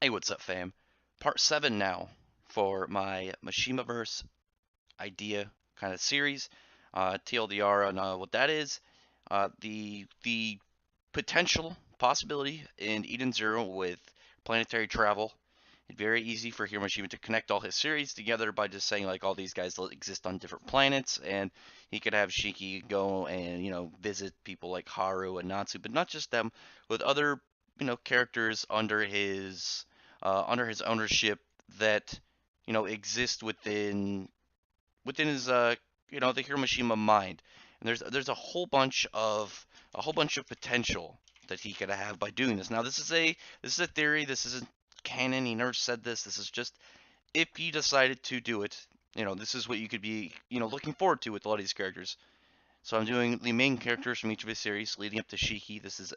Hey, what's up, fam? Part 7 now for my Mashimaverse idea kind of series. TLDR on what that is. The potential possibility in Eden Zero with planetary travel. It's very easy for Hiroshima to connect all his series together by just saying like all these guys exist on different planets, and he could have Shiki go and visit people like Haru and Natsu, but not just them, with other characters under his ownership that exist within his the Hiroshima mind. And there's a whole bunch of potential that he could have by doing this. Now this is a theory. This isn't canon. He never said this. This is just if he decided to do it. This is what you could be looking forward to with a lot of these characters. So I'm doing the main characters from each of his series leading up to Shiki. This is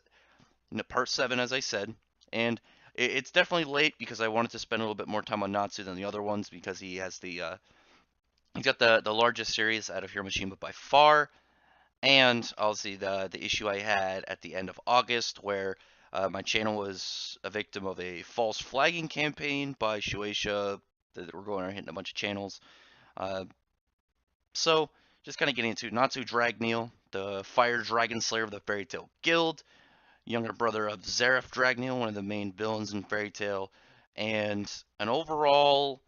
part 7, as I said, and it's definitely late because I wanted to spend a little bit more time on Natsu than the other ones because he's got the largest series out of Hiroshima by far, and I'll see the issue I had at the end of August where my channel was a victim of a false flagging campaign by Shueisha that were going around hitting a bunch of channels. Uh, so just kind of getting into Natsu Dragneel, the Fire Dragon Slayer of the Fairy Tail Guild, younger brother of Zareth Dragneel, one of the main villains in Fairy Tail, and an overall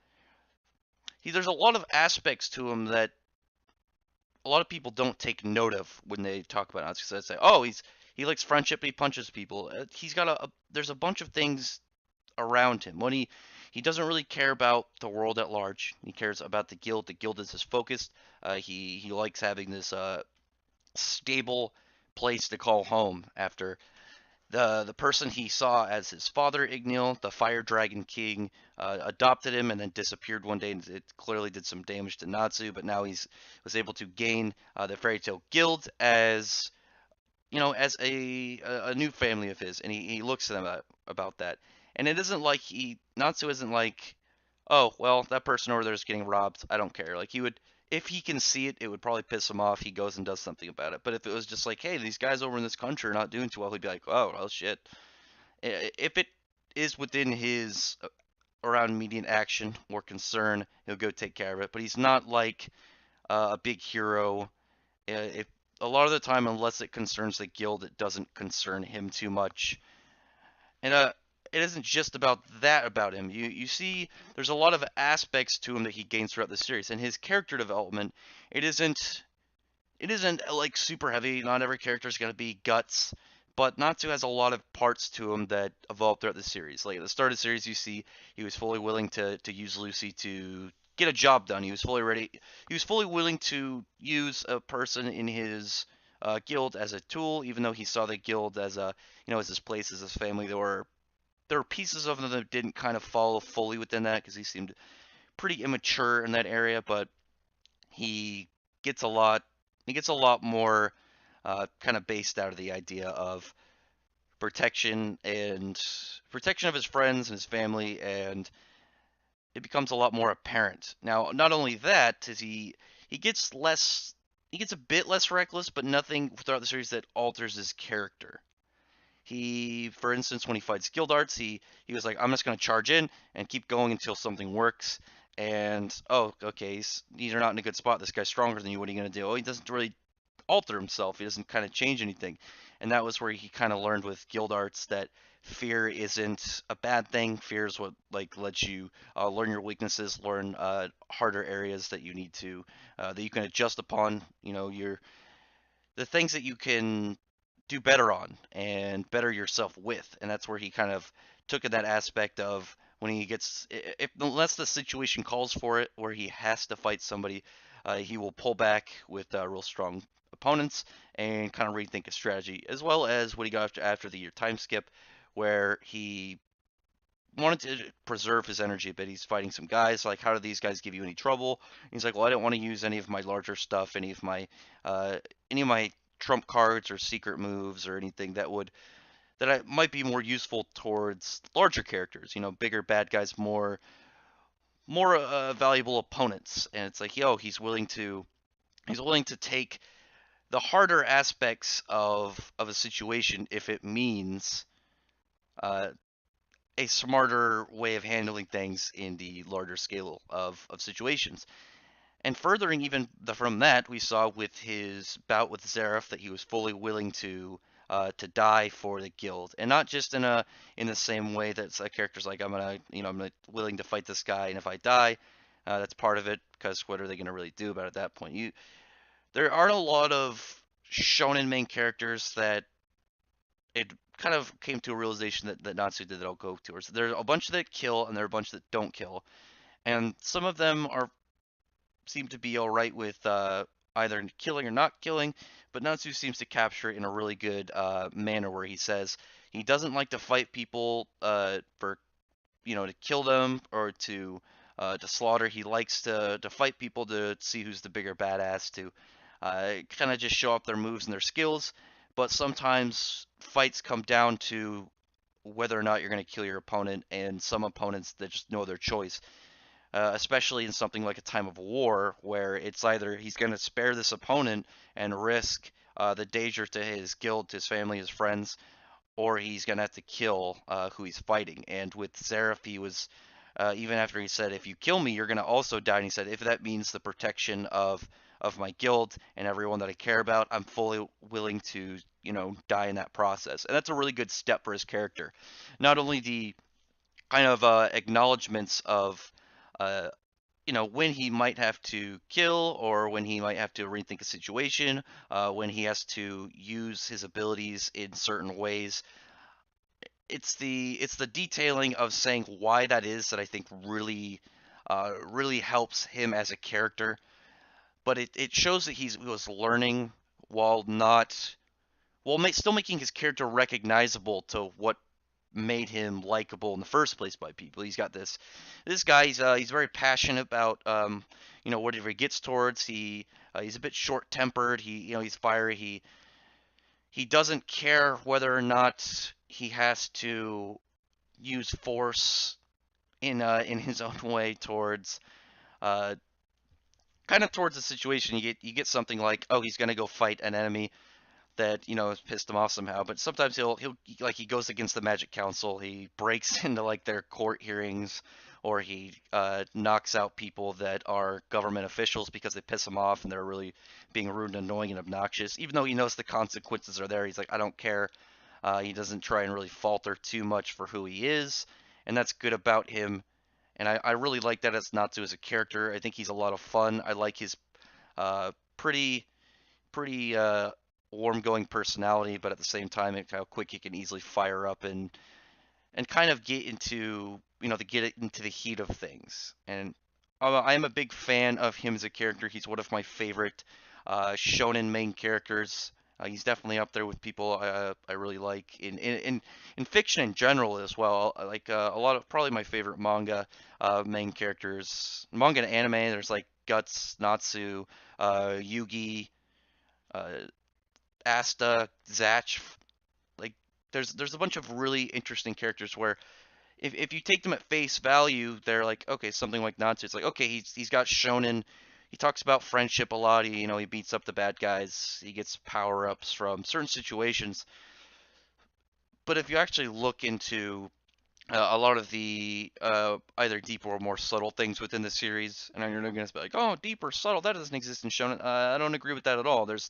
there's a lot of aspects to him that a lot of people don't take note of when they talk about Natsu. So they say, "Oh, he likes friendship, he punches people." He's got there's a bunch of things around him. When he doesn't really care about the world at large. He cares about the guild. The guild is his focus. He likes having this stable place to call home after the person he saw as his father, Igneel, the Fire Dragon King, adopted him and then disappeared one day, and it clearly did some damage to Natsu. But now he's was able to gain the Fairy Tail Guild as as a new family of his, and he looks to them about that. And it isn't like Natsu isn't like, oh well, that person over there is getting robbed. I don't care. Like he would, if he can see it, it would probably piss him off. He goes and does something about it. But if it was just like, hey, these guys over in this country are not doing too well, he'd be like, oh well, shit. If it is within his around immediate action or concern, he'll go take care of it. But he's not like a big hero. If a lot of the time, unless it concerns the guild, it doesn't concern him too much. And it isn't just about that about him. You see, there's a lot of aspects to him that he gains throughout the series, and his character development. It isn't like super heavy. Not every character is going to be guts, but Natsu has a lot of parts to him that evolve throughout the series. Like at the start of the series, you see he was fully willing to use Lucy to get a job done. He was fully ready. He was fully willing to use a person in his guild as a tool, even though he saw the guild as a as his place, as his family. There were pieces of him that didn't kind of follow fully within that because he seemed pretty immature in that area, but he gets a lot he gets a lot more kind of based out of the idea of protection and protection of his friends and his family, and it becomes a lot more apparent. Now, not only that, is he gets less he gets a bit less reckless, but nothing throughout the series that alters his character. He, for instance, when he fights guild arts, he was like, I'm just gonna charge in and keep going until something works. And oh, okay, you're not in a good spot. This guy's stronger than you. What are you gonna do? Oh, he doesn't really alter himself. He doesn't kind of change anything. And that was where he kind of learned with guild arts that fear isn't a bad thing. Fear is what like lets you learn your weaknesses, learn harder areas that you need to that you can adjust upon. Your the things that you can do better on and better yourself with. And that's where he kind of took in that aspect of when he gets, if unless the situation calls for it, where he has to fight somebody, he will pull back with real strong opponents and kind of rethink his strategy, as well as what he got after the year time skip, where he wanted to preserve his energy a bit. He's fighting some guys. Like, how do these guys give you any trouble? He's like, well, I didn't want to use any of my larger stuff, any of my trump cards or secret moves or anything that I might be more useful towards larger characters. Bigger bad guys, more valuable opponents. And it's like, yo, he's willing to take the harder aspects of a situation if it means uh, a smarter way of handling things in the larger scale of situations. And furthering even from that, we saw with his bout with Zareth that he was fully willing to die for the guild, and not just in the same way that a character's like I'm gonna willing to fight this guy, and if I die, that's part of it because what are they gonna really do about it at that point? There aren't a lot of shonen main characters that it kind of came to a realization that Natsu did that I'll go towards. There's a bunch that kill and there are a bunch that don't kill, and some of them are seem to be all right with either killing or not killing, but Natsu seems to capture it in a really good manner where he says he doesn't like to fight people for to kill them or to slaughter. He likes to fight people to see who's the bigger badass to kind of just show off their moves and their skills. But sometimes fights come down to whether or not you're going to kill your opponent, and some opponents that just know their choice. Especially in something like a time of war, where it's either he's going to spare this opponent and risk the danger to his guild, to his family, his friends, or he's going to have to kill who he's fighting. And with Zareth, he was, even after he said, if you kill me, you're going to also die. And he said, if that means the protection of my guild and everyone that I care about, I'm fully willing to, die in that process. And that's a really good step for his character. Not only the kind of acknowledgments of uh, when he might have to kill or when he might have to rethink a situation, when he has to use his abilities in certain ways. It's the detailing of saying why that is that I think really helps him as a character. But it shows that he was learning while not still making his character recognizable to what made him likable in the first place by people. He's got this guy. He's very passionate about whatever he gets towards. He's a bit short tempered. He's fiery. He doesn't care whether or not he has to use force in his own way towards uh kind of towards the situation. You get something like, oh, he's gonna go fight an enemy that has pissed him off somehow. But sometimes he'll like he goes against the Magic Council. He breaks into like their court hearings, or he knocks out people that are government officials because they piss him off and they're really being rude and annoying and obnoxious. Even though he knows the consequences are there, he's like, I don't care. He doesn't try and really falter too much for who he is, and that's good about him. And I really like that as Natsu as a character. I think he's a lot of fun. I like his pretty warm going personality, but at the same time, how quick he can easily fire up and kind of get into the heat of things. And I am a big fan of him as a character. He's one of my favorite shonen main characters. He's definitely up there with people I really like in fiction in general as well. I like a lot of probably my favorite manga main characters. Manga and anime. There's like Guts, Natsu, Yugi, uh, Asta, Zach. Like there's a bunch of really interesting characters where if you take them at face value, they're like, okay, something like Natsu. It's like, okay, he's got shonen. He talks about friendship a lot. He beats up the bad guys. He gets power ups from certain situations. But if you actually look into a lot of the either deeper or more subtle things within the series, and you're going to be like, oh, deeper, subtle, that doesn't exist in shonen. I don't agree with that at all. There's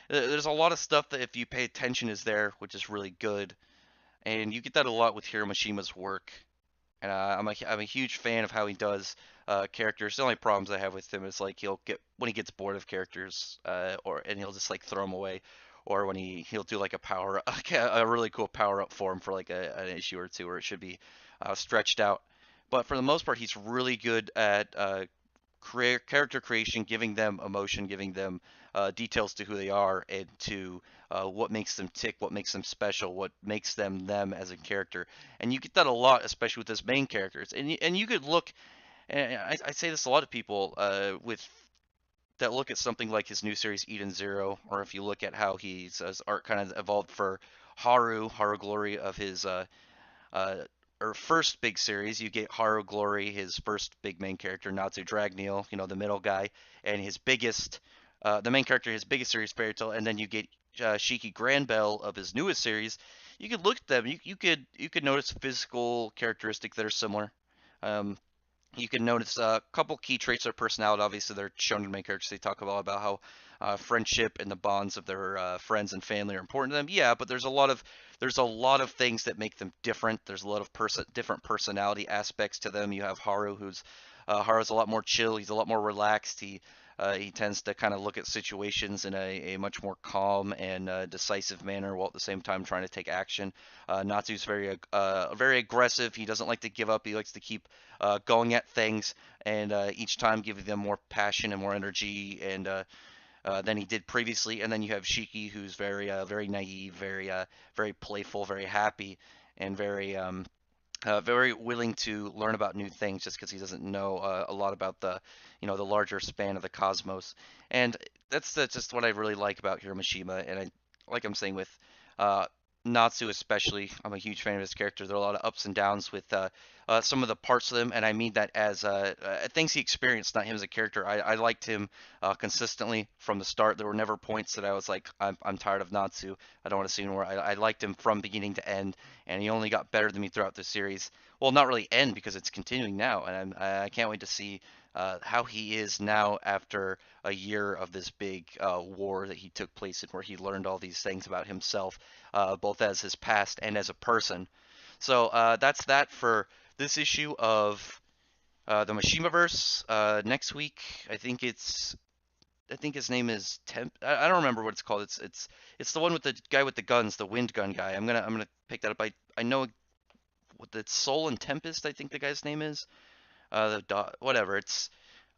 a lot of stuff that if you pay attention is there, which is really good, and you get that a lot with Hiro Mishima's work. And I'm a huge fan of how he does characters. The only problems I have with him is like he'll get when he gets bored of characters, and he'll just like throw them away, or when he'll do like a power a really cool power up for him for like an issue or two where it should be stretched out. But for the most part, he's really good at character creation, giving them emotion, giving them details to who they are and to what makes them tick, what makes them special, what makes them as a character. And you get that a lot, especially with his main characters. And you could look, and I say this to a lot of people with that look at something like his new series Eden Zero, or if you look at how his art kind of evolved for Haru Glory of his uh, or first big series, you get Haru Glory, his first big main character, Natsu Dragneel, the middle guy, and the main character, his biggest series, Fairy Tail, and then you get Shiki Granbell of his newest series. you could look at them. You could notice physical characteristics that are similar. Um, you can notice a couple key traits of their personality. Obviously, they're shown in the main characters. They talk about how friendship and the bonds of their friends and family are important to them. Yeah, but there's a lot of things that make them different. There's a lot of different personality aspects to them. You have Haru's a lot more chill. He's a lot more relaxed. He tends to kind of look at situations in a much more calm and decisive manner, while at the same time trying to take action. Natsu's very aggressive. He doesn't like to give up. He likes to keep going at things, and each time giving them more passion and more energy and than he did previously. And then you have Shiki, who's very naive, very playful, very happy, and very willing to learn about new things just because he doesn't know a lot about the larger span of the cosmos. And that's just what I really like about Hiromashima. And like I'm saying with uh, Natsu especially, I'm a huge fan of his character. There are a lot of ups and downs with some of the parts of him, and I mean that as things he experienced, not him as a character. I liked him consistently from the start. There were never points that I was like, I'm tired of Natsu. I don't want to see him more. I liked him from beginning to end, and he only got better than me throughout the series. Well, not really end because it's continuing now, and I can't wait to see how he is now after a year of this big war that he took place in, where he learned all these things about himself, both as his past and as a person. So that's that for this issue of the Mashimaverse. Next week, I think his name is Temp. I don't remember what it's called. It's the one with the guy with the guns, the wind gun guy. I'm gonna pick that up. I know what the Soul and Tempest. I think the guy's name is. Whatever.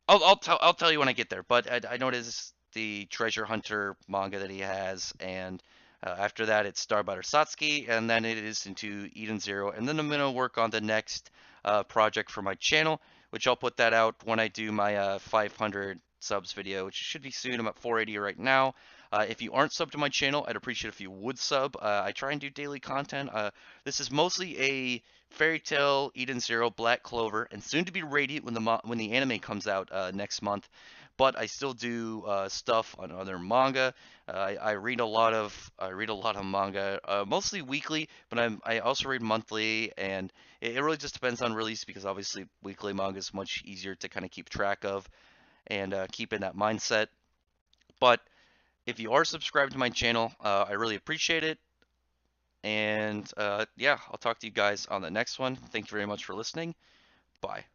I'll tell you when I get there. But I know it is the Treasure Hunter manga that he has, and after that it's Starbutter Satsuki, and then it is into Eden Zero, and then I'm gonna work on the next project for my channel, which I'll put that out when I do my 500 subs video, which should be soon. I'm at 480 right now. If you aren't subbed to my channel, I'd appreciate if you would sub. I try and do daily content. This is mostly a Fairy Tail, Eden Zero, Black Clover, and soon to be Radiant when the anime comes out next month. But I still do stuff on other manga. I read a lot of manga, mostly weekly, but I also read monthly, and it really just depends on release because obviously weekly manga is much easier to kind of keep track of and keep in that mindset. But if you are subscribed to my channel, I really appreciate it. And yeah, I'll talk to you guys on the next one. Thank you very much for listening. Bye.